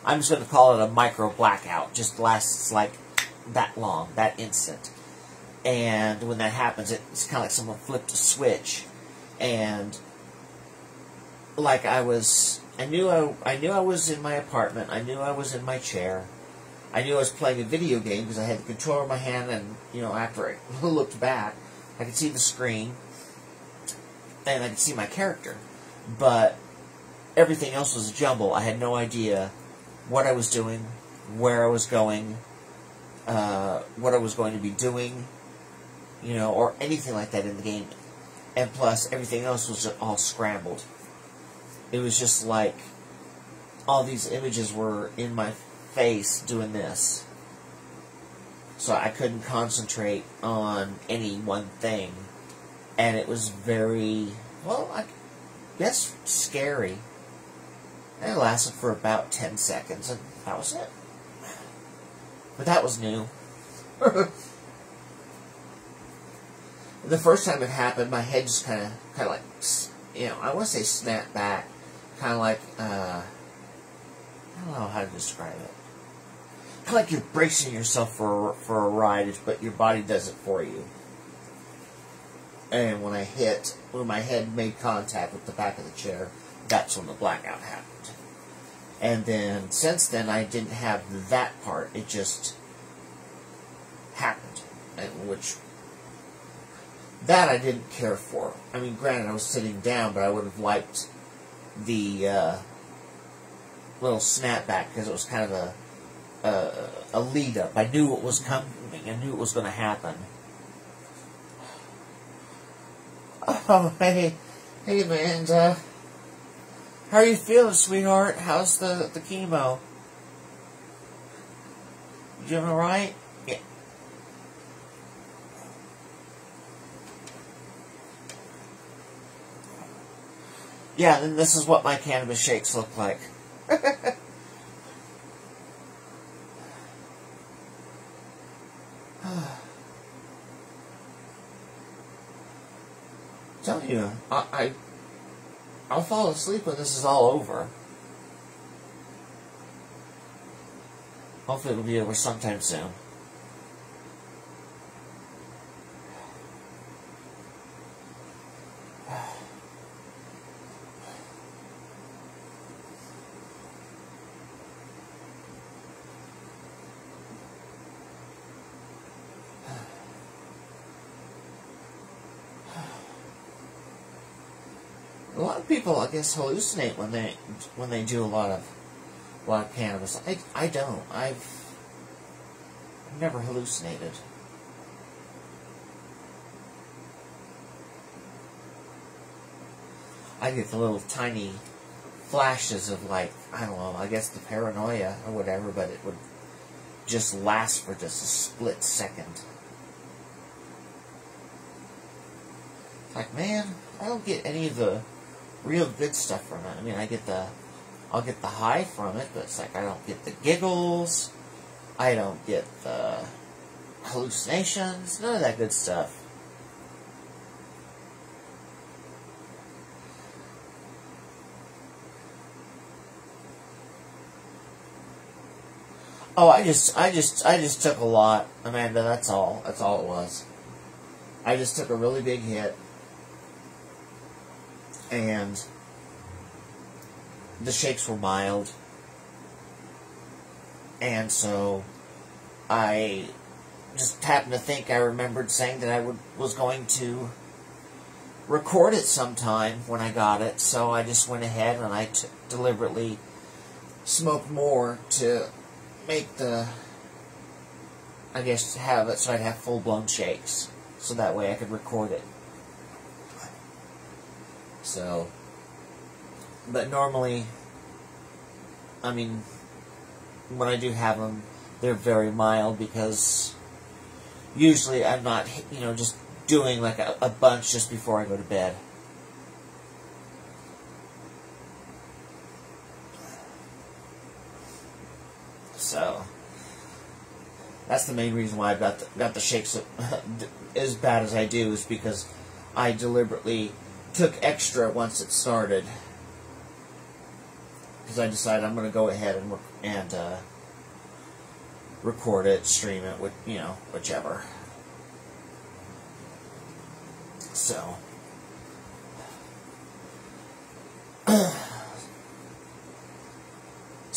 I'm just going to call it a micro blackout. Just lasts like that long, that instant. And when that happens, it's kind of like someone flipped a switch. And like I knew I was in my apartment. I knew I was in my chair. I knew I was playing a video game because I had the controller in my hand. And you know, after I looked back, I could see the screen and I could see my character. But everything else was a jumble. I had no idea what I was doing, where I was going, what I was going to be doing, you know, or anything like that in the game. And plus, everything else was just all scrambled. It was just like all these images were in my face doing this. So I couldn't concentrate on any one thing. And it was very, well, I guess scary. And it lasted for about 10 seconds, and that was it. But that was new. The first time it happened, my head just kind of like, you know, I want to say snapped back. Kind of like, I don't know how to describe it. Kind of like you're bracing yourself for a ride, but your body does it for you. And when my head made contact with the back of the chair, that's when the blackout happened. And then, since then, I didn't have that part. It just happened. Which, that I didn't care for. I mean, granted, I was sitting down, but I would have liked the little snapback, because it was kind of a lead up. I knew what was coming. I knew it was going to happen. Oh, hey man, how are you feeling, sweetheart? How's the chemo? You doing all right? Yeah. Yeah, then this is what my cannabis shakes look like. Tell you, I'll fall asleep when this is all over. Hopefully it'll be over sometime soon. A lot of people, I guess, hallucinate when they do a lot of cannabis. I don't. I've never hallucinated. I get the little tiny flashes of, like, I don't know, I guess the paranoia or whatever, but it would just last for just a split second. Like, man, I don't get any of the real good stuff from it. I mean, I'll get the high from it, but it's like I don't get the giggles, I don't get the hallucinations, none of that good stuff. Oh, I just took a lot, Amanda. That's all. That's all it was. I just took a really big hit. And the shakes were mild. And so I just happened to think I remembered saying that I was going to record it sometime when I got it. So I just went ahead and I deliberately smoked more to make I guess have it so I'd have full-blown shakes. So that way I could record it. So, but normally, I mean, when I do have them, they're very mild because usually I'm not, just doing like a bunch just before I go to bed. So, that's the main reason why I've got the shakes as bad as I do, is because I deliberately took extra once it started, because I decided I'm going to go ahead and record it, stream it, with whichever. So,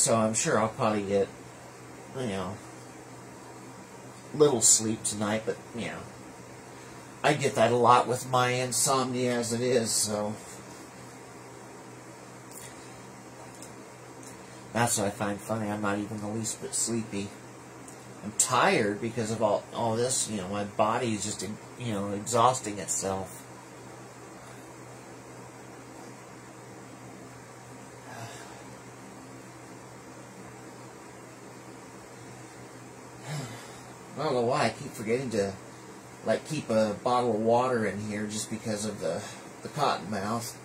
I'm sure I'll probably get little sleep tonight, but I get that a lot with my insomnia as it is, so that's what I find funny. I'm not even the least bit sleepy. I'm tired because of all this, my body is just, exhausting itself. I don't know why I keep forgetting to keep a bottle of water in here just because of the cotton mouth.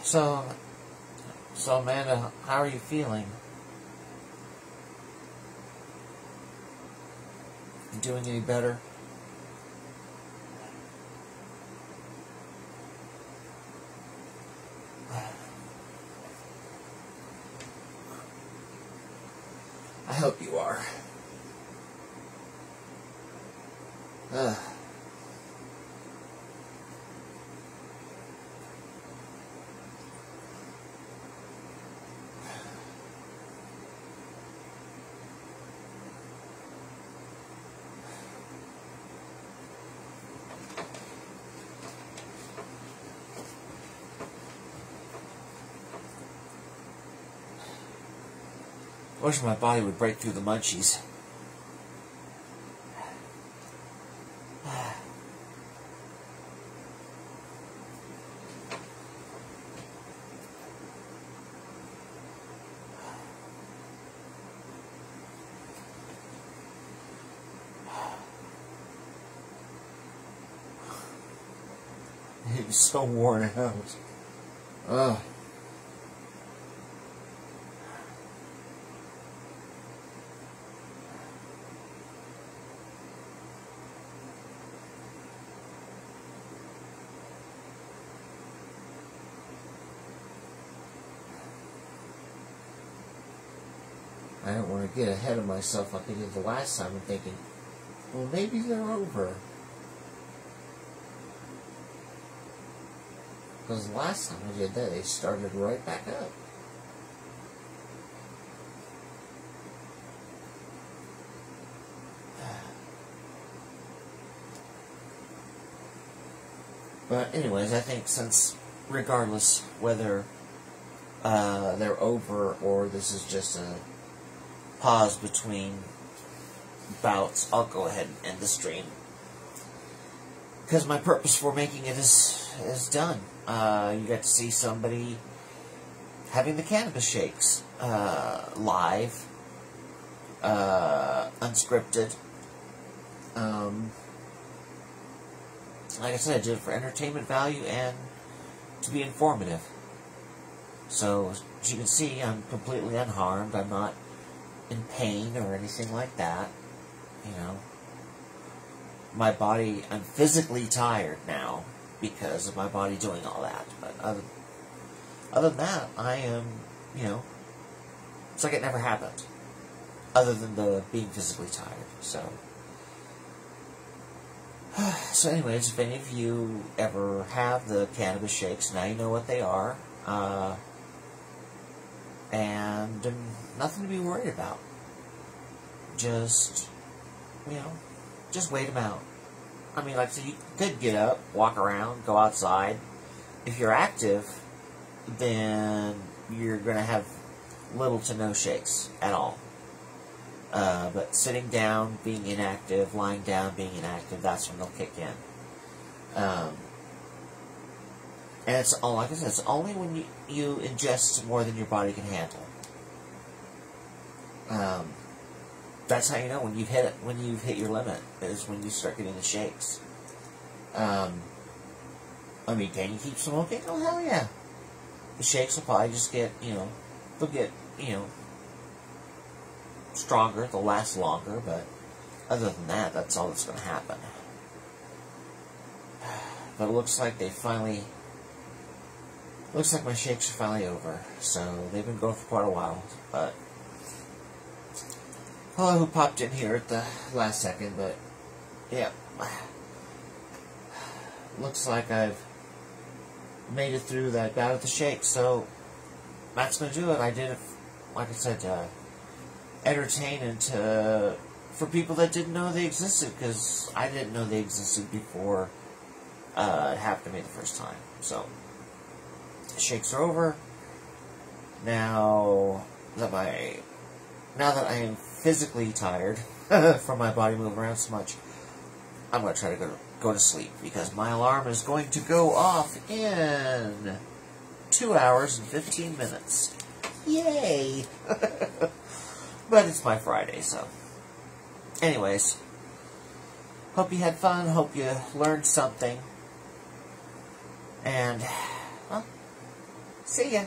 So Amanda, how are you feeling? You doing any better? I hope you are. I wish my body would break through the munchies. He was so worn out. Ugh. I don't want to get ahead of myself like I did the last time. I'm thinking, well, maybe they're over. Because the last time I did that, they started right back up. But anyways, I think since, regardless whether they're over or this is just a pause between bouts, I'll go ahead and end the stream. Because my purpose for making it is done. You got to see somebody having the Cannabis Shakes live, unscripted. Like I said, I did it for entertainment value and to be informative. So, as you can see, I'm completely unharmed. I'm not in pain or anything like that. You know, my body, I'm physically tired now because of my body doing all that. But other than that, I am, you know, it's like it never happened. Other than the being physically tired. So anyways, if any of you ever have the Cannabis Shakes, now you know what they are. And nothing to be worried about. Just, you know, just wait them out. I mean, like I said, you could get up, walk around, go outside. If you're active, then you're going to have little to no shakes at all. But sitting down, being inactive, lying down, being inactive, that's when they'll kick in. And it's all, like I said, it's only when you ingest more than your body can handle. That's how you know when you've hit your limit, is when you start getting the shakes. I mean, can you keep smoking? Oh, hell yeah. The shakes will probably just get, you know, they'll get, you know, stronger, they'll last longer, but other than that, that's all that's going to happen. But it looks like looks like my shakes are finally over. So, they've been going for quite a while, but hello, who popped in here at the last second, but yeah. Looks like I've made it through that bout of the shake, so that's going to do it. I did it, like I said, entertain and for people that didn't know they existed, because I didn't know they existed before it happened to me the first time. So, shakes are over. Now that I am physically tired from my body moving around so much, I'm going to try to go to sleep, because my alarm is going to go off in 2 hours and 15 minutes. Yay! But it's my Friday, so. Anyways, hope you had fun, hope you learned something, and, well, see ya.